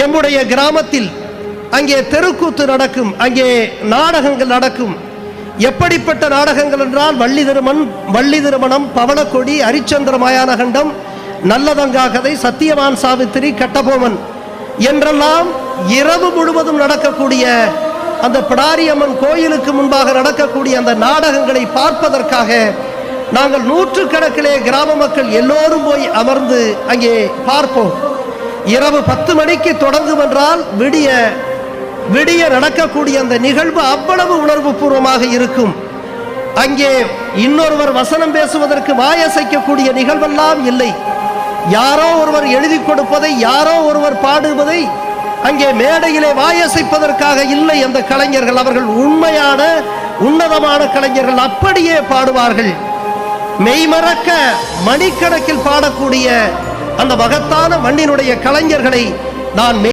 எம்முடைய கிராமத்தில் அங்கே தெருக்கூத்து நடக்கும், அங்கே நாடகங்கள் நடக்கும். எப்படிப்பட்ட நாடகங்கள் என்றால் வள்ளி திருமணம், பவளக்கொடி, ஹரிச்சந்திர மயானகண்டம், நல்லதங்கா கதை, சத்தியவான் சாவித்திரி, கட்டபொம்மன் என்றெல்லாம் இரவு முழுவதும் நடக்கக்கூடிய அந்த பிடாரியம்மன் கோயிலுக்கு முன்பாக நடக்கக்கூடிய அந்த நாடகங்களை பார்ப்பதற்காக நாங்கள் நூற்றுக்கணக்கிலே கிராம மக்கள் எல்லோரும் போய் அமர்ந்து அங்கே பார்ப்போம். இரவு 10 மணிக்கு தொடங்கும் என்றால் விடிய நடக்கக்கூடிய அந்த நிகழ்வு அவ்வளவு உணர்வு பூர்வமாக இருக்கும். அங்கே இன்னொருவர் வசனம் பேசுவதற்கு வாயசைக்கக்கூடிய நிகழ்வெல்லாம் இல்லை. யாரோ ஒருவர் எழுதி கொடுப்பதை, யாரோ ஒருவர் பாடுவதை அங்கே மேடையிலே வாயசைப்பதற்காக இல்லை. அந்த கலைஞர்கள் அவர்கள் உண்மையான உன்னதமான கலைஞர்கள், அப்படியே பாடுவார்கள். மெய்மறக்க மணிக்கணக்கில் பாடக்கூடிய அந்த மகத்தான மண்ணினுடைய கலைஞர்களை நான்